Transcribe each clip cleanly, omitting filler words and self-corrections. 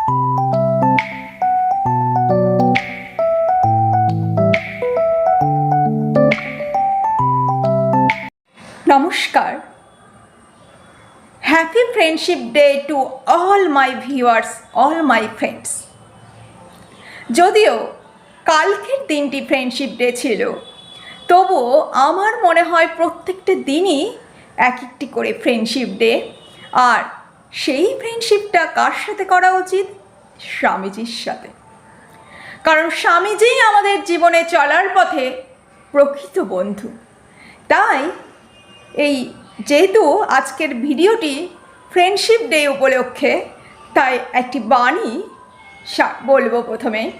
নমস্কার। Happy friendship day to all my viewers, all my friends. যদিও কালকের দিনটি ফ্রেন্ডশিপ ডে ছিল, তবুও আমার মনে হয় প্রত্যেকটা দিনই এক একটি করে ফ্রেন্ডশিপ ডে। আর সেই ফ্রেন্ডশিপটা কার সাথে করা উচিত? স্বামীজির সাথে। কারণ স্বামীজিই আমাদের জীবনে চলার পথে প্রকৃত বন্ধু। তাই যেহেতু আজকের ভিডিওটি ফ্রেন্ডশিপ ডে উপলক্ষে, তাই একটি বাণী বলবো। প্রথমে,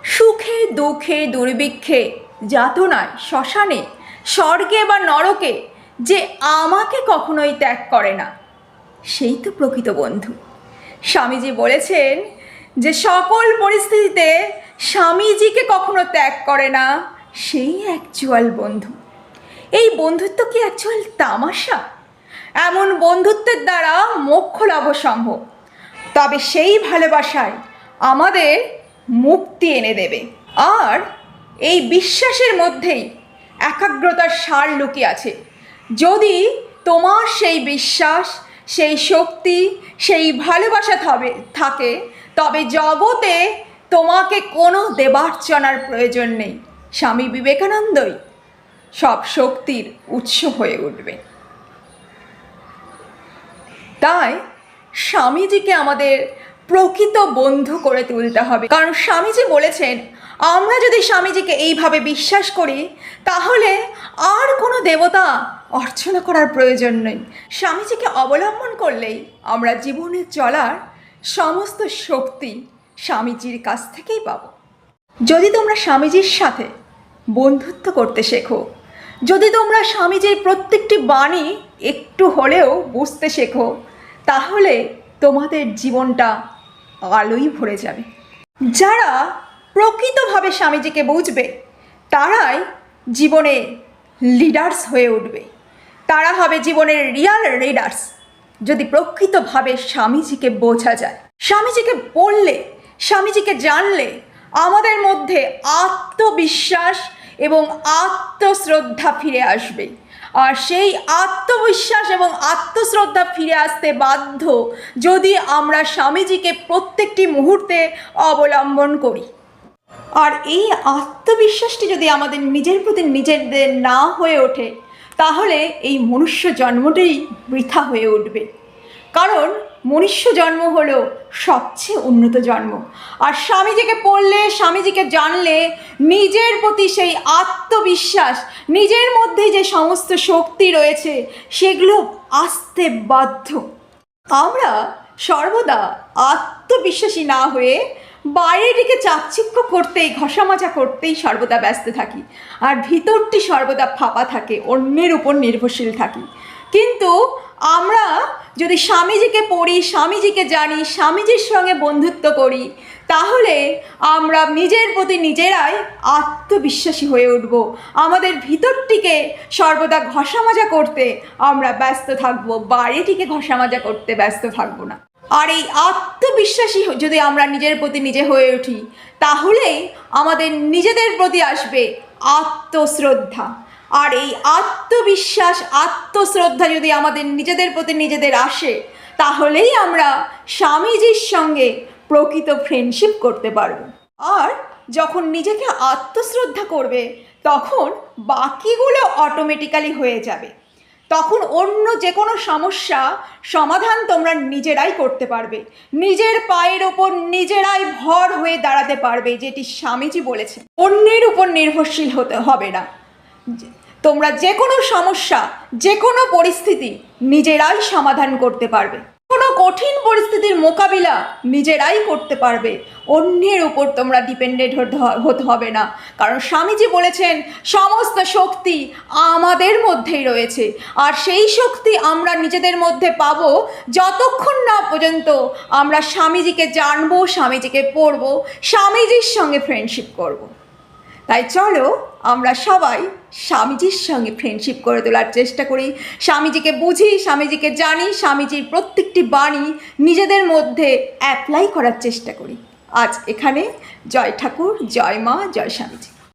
সুখে দুঃখে দুর্ভিক্ষে যাতনায় শ্মশানে স্বর্গে বা নরকে যে আমাকে কখনোই ত্যাগ করে না, সেই তো প্রকৃত বন্ধু। স্বামীজি বলেছেন যে সকল পরিস্থিতিতে স্বামীজিকে কখনো ত্যাগ করে না, সেই অ্যাকচুয়াল বন্ধু। এই বন্ধুত্ব কি অ্যাকচুয়াল তামাশা? এমন বন্ধুত্বের দ্বারা মোক্ষ লাভ সম্ভব। তবে সেই ভালোবাসায় আমাদের মুক্তি এনে দেবে। আর এই বিশ্বাসের মধ্যেই একাগ্রতার সার লুকিয়ে আছে। যদি তোমার সেই বিশ্বাস, সেই শক্তি, সেই ভালোবাসা থাকে, তবে জগতে তোমাকে কোনো দেবার্চনার প্রয়োজন নেই। স্বামী বিবেকানন্দই সব শক্তির উৎস হয়ে উঠবে। তাই স্বামীজিকে আমাদের প্রকৃত বন্ধু করে তুলতে হবে। কারণ স্বামীজি বলেছেন, আমরা যদি স্বামীজিকে এইভাবে বিশ্বাস করি, তাহলে আর কোনো দেবতা অর্চনা করার প্রয়োজন নেই। স্বামীজিকে অবলম্বন করলেই আমরা জীবনে চলার সমস্ত শক্তি স্বামীজির কাছ থেকেই পাব। যদি তোমরা স্বামীজির সাথে বন্ধুত্ব করতে শেখো, যদি তোমরা স্বামীজির প্রত্যেকটি বাণী একটু হলেও বুঝতে শেখো, তাহলে তোমাদের জীবনটা আলোয় ভরে যাবে। যারা প্রকৃতভাবে স্বামীজিকে বুঝবে, তারাই জীবনে লিডার্স হয়ে উঠবে। তারা হবে জীবনের রিয়াল লিডার্স, যদি প্রকৃতভাবে স্বামীজিকে বোঝা যায়। স্বামীজিকে পড়লে, স্বামীজিকে জানলে আমাদের মধ্যে আত্মবিশ্বাস এবং আত্মশ্রদ্ধা ফিরে আসবে। আর সেই আত্মবিশ্বাস এবং আত্মশ্রদ্ধা ফিরে আসতে বাধ্য যদি আমরা স্বামীজিকে প্রত্যেকটি মুহূর্তে অবলম্বন করি। আর এই আত্মবিশ্বাসটি যদি আমাদের নিজের প্রতি নিজেদের না হয়ে ওঠে, তাহলে এই মনুষ্য জন্মটাই বৃথা হয়ে উঠবে। কারণ মনুষ্য জন্ম হলো সবচেয়ে উন্নত জন্ম। আর স্বামীজিকে পড়লে, স্বামীজিকে জানলে নিজের প্রতি সেই আত্মবিশ্বাস, নিজের মধ্যে যে সমস্ত শক্তি রয়েছে, সেগুলো আসতে বাধ্য। আমরা সর্বদা আত্মবিশ্বাসী না হয়ে বাইরেটিকে চাকচিক্য করতেই, ঘষামাজা করতেই সর্বদা ব্যস্ত থাকি। আর ভিতরটি সর্বদা ফাঁপা থাকে, অন্যের উপর নির্ভরশীল থাকি। কিন্তু আমরা যদি স্বামীজিকে পড়ি, স্বামীজিকে জানি, স্বামীজির সঙ্গে বন্ধুত্ব করি, তাহলে আমরা নিজের প্রতি নিজেরাই আত্মবিশ্বাসী হয়ে উঠব। আমাদের ভিতরটিকে সর্বদা ঘষামাজা করতে আমরা ব্যস্ত থাকব, বাইরেটিকে ঘষামাজা করতে ব্যস্ত থাকব না। আর এই আত্মবিশ্বাসী যদি আমরা নিজের প্রতি নিজে হয়ে উঠি, তাহলেই আমাদের নিজেদের প্রতি আসবে আত্মশ্রদ্ধা। আর এই আত্মবিশ্বাস, আত্মশ্রদ্ধা যদি আমাদের নিজেদের প্রতি নিজেদের আসে, তাহলেই আমরা স্বামীজির সঙ্গে প্রকৃত ফ্রেন্ডশিপ করতে পারব। আর যখন নিজেকে আত্মশ্রদ্ধা করবে, তখন বাকিগুলো অটোমেটিক্যালি হয়ে যাবে। তখন অন্য যে কোনো সমস্যা সমাধান তোমরা নিজেরাই করতে পারবে, নিজের পায়ের ওপর নিজেরাই ভর হয়ে দাঁড়াতে পারবে, যেটি স্বামীজি বলেছেন। অন্যের উপর নির্ভরশীল হতে হবে না। তোমরা যে কোনো সমস্যা, যে কোনো পরিস্থিতি নিজেরাই সমাধান করতে পারবে। কোনো কঠিন পরিস্থিতির মোকাবিলা নিজেরাই করতে পারবে। অন্যের উপর তোমরা ডিপেন্ডেন্ট হতে হবে না। কারণ স্বামীজি বলেছেন, সমস্ত শক্তি আমাদের মধ্যেই রয়েছে। আর সেই শক্তি আমরা নিজেদের মধ্যে পাবো যতক্ষণ না পর্যন্ত আমরা স্বামীজিকে জানবো, স্বামীজিকে পড়বো, স্বামীজির সঙ্গে ফ্রেন্ডশিপ করব। তাই চলো আমরা সবাই স্বামীজির সঙ্গে ফ্রেন্ডশিপ করে তোলার চেষ্টা করি, স্বামীজিকে বুঝি, স্বামীজিকে জানি, স্বামীজির প্রত্যেকটি বাণী নিজেদের মধ্যে অ্যাপ্লাই করার চেষ্টা করি। আজ এখানে জয় ঠাকুর, জয় মা, জয় স্বামীজি।